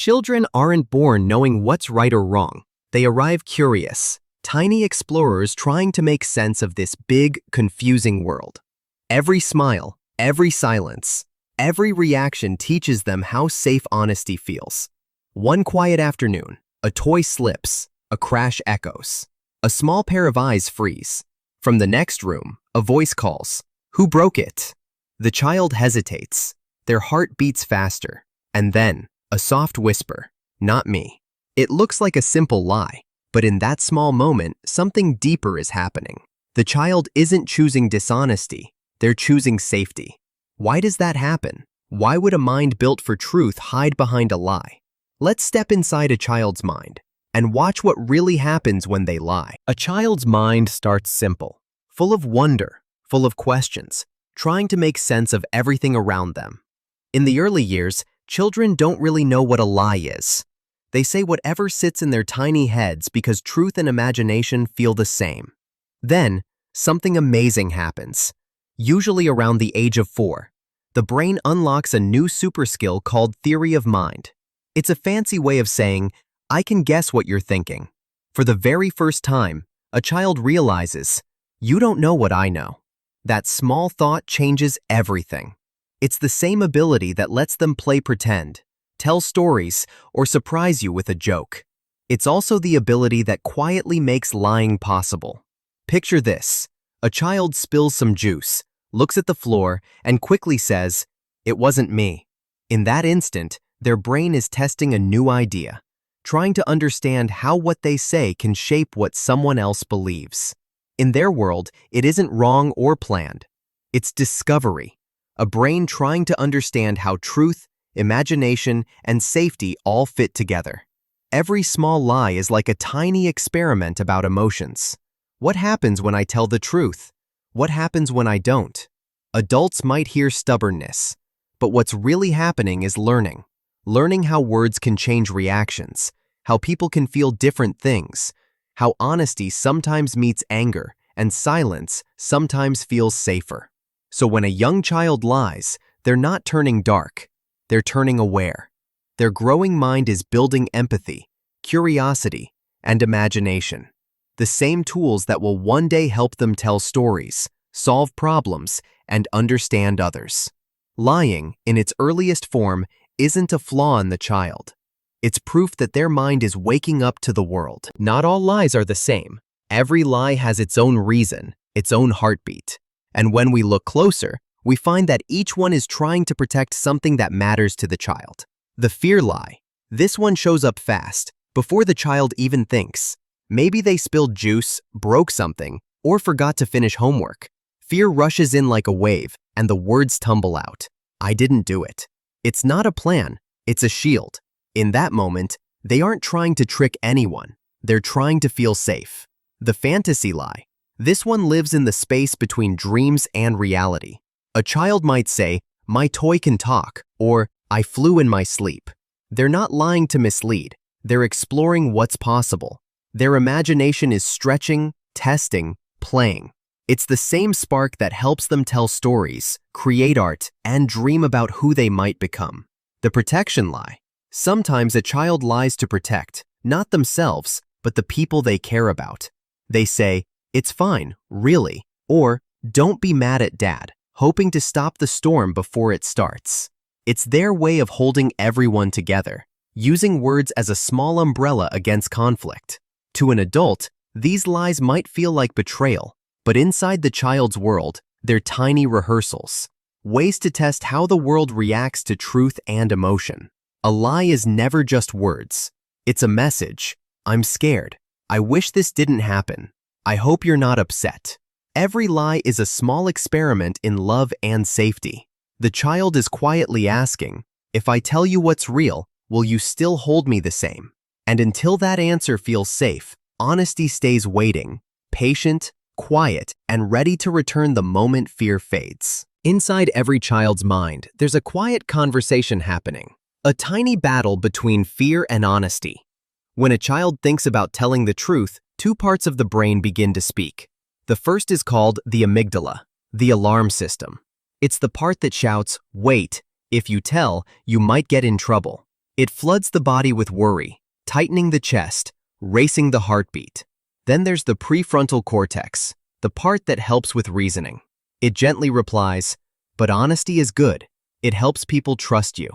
Children aren't born knowing what's right or wrong. They arrive curious, tiny explorers trying to make sense of this big, confusing world. Every smile, every silence, every reaction teaches them how safe honesty feels. One quiet afternoon, a toy slips, a crash echoes. A small pair of eyes freeze. From the next room, a voice calls, "Who broke it?" The child hesitates. Their heart beats faster. And then, a soft whisper, "Not me." It looks like a simple lie, but in that small moment, something deeper is happening. The child isn't choosing dishonesty, they're choosing safety. Why does that happen? Why would a mind built for truth hide behind a lie? Let's step inside a child's mind and watch what really happens when they lie. A child's mind starts simple, full of wonder, full of questions, trying to make sense of everything around them. In the early years, children don't really know what a lie is. They say whatever sits in their tiny heads because truth and imagination feel the same. Then, something amazing happens. Usually around the age of 4, the brain unlocks a new super skill called theory of mind. It's a fancy way of saying, I can guess what you're thinking. For the very first time, a child realizes, you don't know what I know. That small thought changes everything. It's the same ability that lets them play pretend, tell stories, or surprise you with a joke. It's also the ability that quietly makes lying possible. Picture this. A child spills some juice, looks at the floor, and quickly says, "It wasn't me." In that instant, their brain is testing a new idea, trying to understand how what they say can shape what someone else believes. In their world, it isn't wrong or planned. It's discovery, a brain trying to understand how truth, imagination, and safety all fit together. Every small lie is like a tiny experiment about emotions. What happens when I tell the truth? What happens when I don't? Adults might hear stubbornness, but what's really happening is learning. Learning how words can change reactions, how people can feel different things, how honesty sometimes meets anger, and silence sometimes feels safer. So when a young child lies, they're not turning dark, they're turning aware. Their growing mind is building empathy, curiosity, and imagination. The same tools that will one day help them tell stories, solve problems, and understand others. Lying, in its earliest form, isn't a flaw in the child. It's proof that their mind is waking up to the world. Not all lies are the same. Every lie has its own reason, its own heartbeat. And when we look closer, we find that each one is trying to protect something that matters to the child. The fear lie. This one shows up fast, before the child even thinks. Maybe they spilled juice, broke something, or forgot to finish homework. Fear rushes in like a wave, and the words tumble out. I didn't do it. It's not a plan, it's a shield. In that moment, they aren't trying to trick anyone. They're trying to feel safe. The fantasy lie. This one lives in the space between dreams and reality. A child might say, "My toy can talk," or "I flew in my sleep." They're not lying to mislead. They're exploring what's possible. Their imagination is stretching, testing, playing. It's the same spark that helps them tell stories, create art, and dream about who they might become. The protection lie. Sometimes a child lies to protect, not themselves, but the people they care about. They say, "It's fine, really," or "Don't be mad at Dad," hoping to stop the storm before it starts. It's their way of holding everyone together, using words as a small umbrella against conflict. To an adult, these lies might feel like betrayal, but inside the child's world, they're tiny rehearsals, ways to test how the world reacts to truth and emotion. A lie is never just words. It's a message. I'm scared. I wish this didn't happen. I hope you're not upset. Every lie is a small experiment in love and safety. The child is quietly asking, if I tell you what's real, will you still hold me the same? And until that answer feels safe, honesty stays waiting, patient, quiet, and ready to return the moment fear fades. Inside every child's mind, there's a quiet conversation happening, a tiny battle between fear and honesty. When a child thinks about telling the truth, two parts of the brain begin to speak. The first is called the amygdala, the alarm system. It's the part that shouts, "Wait, if you tell, you might get in trouble." It floods the body with worry, tightening the chest, racing the heartbeat. Then there's the prefrontal cortex, the part that helps with reasoning. It gently replies, "But honesty is good. It helps people trust you."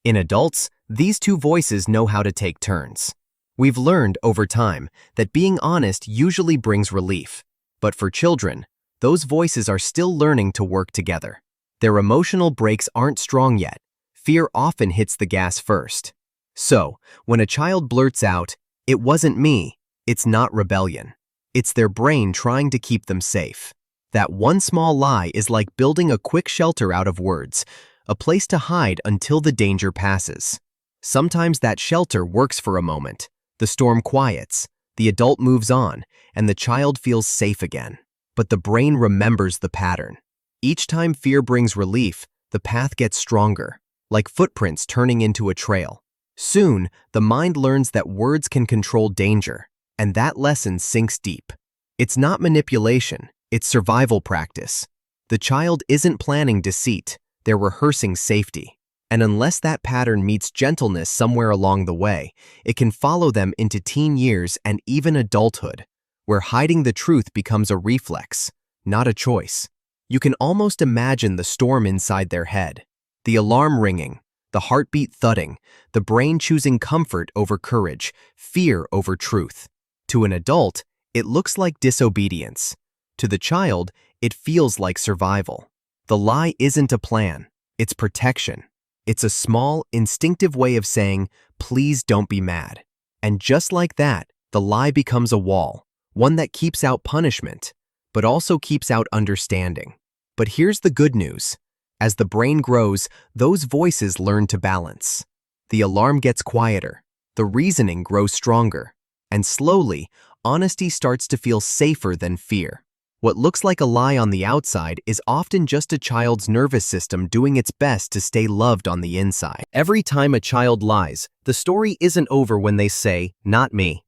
In adults, these two voices know how to take turns. We've learned over time that being honest usually brings relief. But for children, those voices are still learning to work together. Their emotional brakes aren't strong yet. Fear often hits the gas first. So, when a child blurts out, "It wasn't me," it's not rebellion. It's their brain trying to keep them safe. That one small lie is like building a quick shelter out of words, a place to hide until the danger passes. Sometimes that shelter works for a moment. The storm quiets, the adult moves on, and the child feels safe again. But the brain remembers the pattern. Each time fear brings relief, the path gets stronger, like footprints turning into a trail. Soon, the mind learns that words can control danger, and that lesson sinks deep. It's not manipulation, it's survival practice. The child isn't planning deceit, they're rehearsing safety. And unless that pattern meets gentleness somewhere along the way, it can follow them into teen years and even adulthood, where hiding the truth becomes a reflex, not a choice. You can almost imagine the storm inside their head, the alarm ringing, the heartbeat thudding, the brain choosing comfort over courage, fear over truth. To an adult, it looks like disobedience. To the child, it feels like survival. The lie isn't a plan, it's protection. It's a small, instinctive way of saying, "Please don't be mad." And just like that, the lie becomes a wall, one that keeps out punishment, but also keeps out understanding. But here's the good news. As the brain grows, those voices learn to balance. The alarm gets quieter, the reasoning grows stronger, and slowly, honesty starts to feel safer than fear. What looks like a lie on the outside is often just a child's nervous system doing its best to stay loved on the inside. Every time a child lies, the story isn't over when they say, "Not me."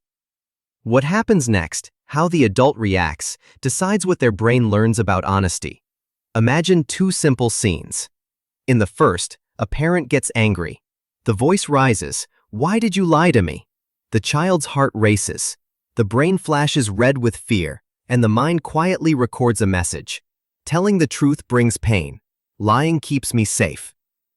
What happens next, how the adult reacts, decides what their brain learns about honesty. Imagine two simple scenes. In the first, a parent gets angry. The voice rises, "Why did you lie to me?" The child's heart races. The brain flashes red with fear, and the mind quietly records a message. Telling the truth brings pain. Lying keeps me safe.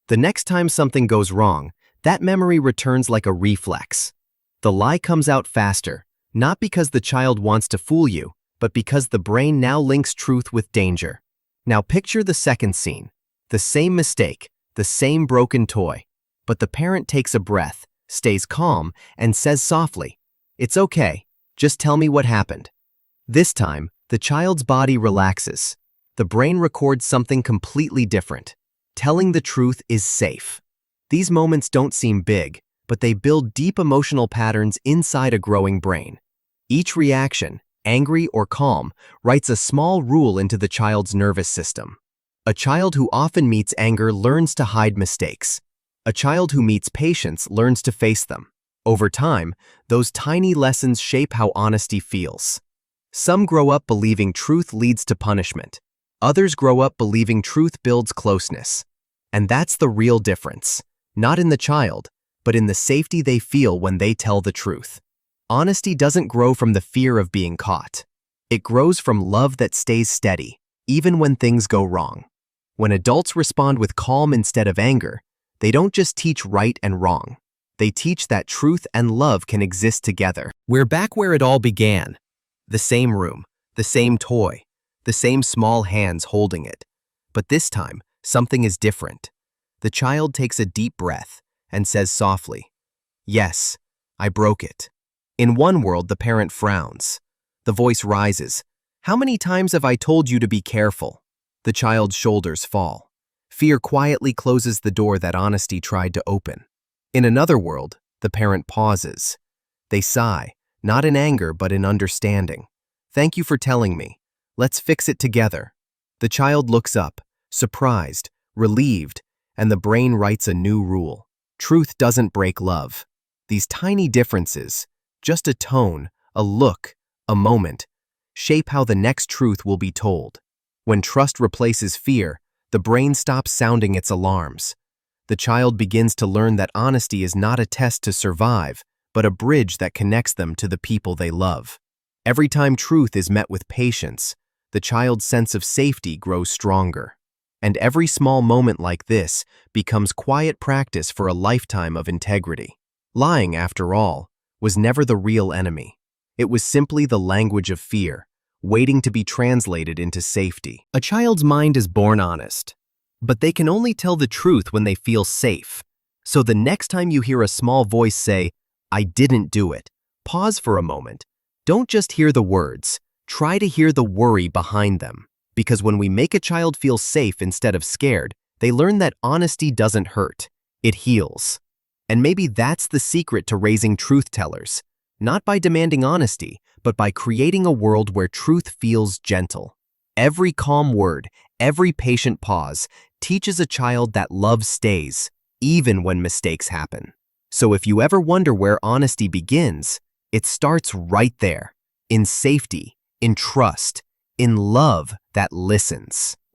The next time something goes wrong, that memory returns like a reflex. The lie comes out faster, not because the child wants to fool you, but because the brain now links truth with danger. Now picture the second scene. The same mistake, the same broken toy. But the parent takes a breath, stays calm, and says softly, "It's okay, just tell me what happened." This time, the child's body relaxes. The brain records something completely different. Telling the truth is safe. These moments don't seem big, but they build deep emotional patterns inside a growing brain. Each reaction, angry or calm, writes a small rule into the child's nervous system. A child who often meets anger learns to hide mistakes. A child who meets patience learns to face them. Over time, those tiny lessons shape how honesty feels. Some grow up believing truth leads to punishment. Others grow up believing truth builds closeness. And that's the real difference, not in the child, but in the safety they feel when they tell the truth. Honesty doesn't grow from the fear of being caught. It grows from love that stays steady, even when things go wrong. When adults respond with calm instead of anger, they don't just teach right and wrong. They teach that truth and love can exist together. We're back where it all began. The same room, the same toy, the same small hands holding it. But this time, something is different. The child takes a deep breath and says softly, "Yes, I broke it." In one world, the parent frowns. The voice rises, "How many times have I told you to be careful?" The child's shoulders fall. Fear quietly closes the door that honesty tried to open. In another world, the parent pauses. They sigh, not in anger but in understanding. "Thank you for telling me. Let's fix it together." The child looks up, surprised, relieved, and the brain writes a new rule. Truth doesn't break love. These tiny differences, just a tone, a look, a moment, shape how the next truth will be told. When trust replaces fear, the brain stops sounding its alarms. The child begins to learn that honesty is not a test to survive, but a bridge that connects them to the people they love. Every time truth is met with patience, the child's sense of safety grows stronger. And every small moment like this becomes quiet practice for a lifetime of integrity. Lying, after all, was never the real enemy. It was simply the language of fear, waiting to be translated into safety. A child's mind is born honest, but they can only tell the truth when they feel safe. So the next time you hear a small voice say, "I didn't do it," pause for a moment. Don't just hear the words, try to hear the worry behind them. Because when we make a child feel safe instead of scared, they learn that honesty doesn't hurt, it heals. And maybe that's the secret to raising truth tellers, not by demanding honesty, but by creating a world where truth feels gentle. Every calm word, every patient pause teaches a child that love stays, even when mistakes happen. So if you ever wonder where honesty begins, it starts right there, in safety, in trust, in love that listens.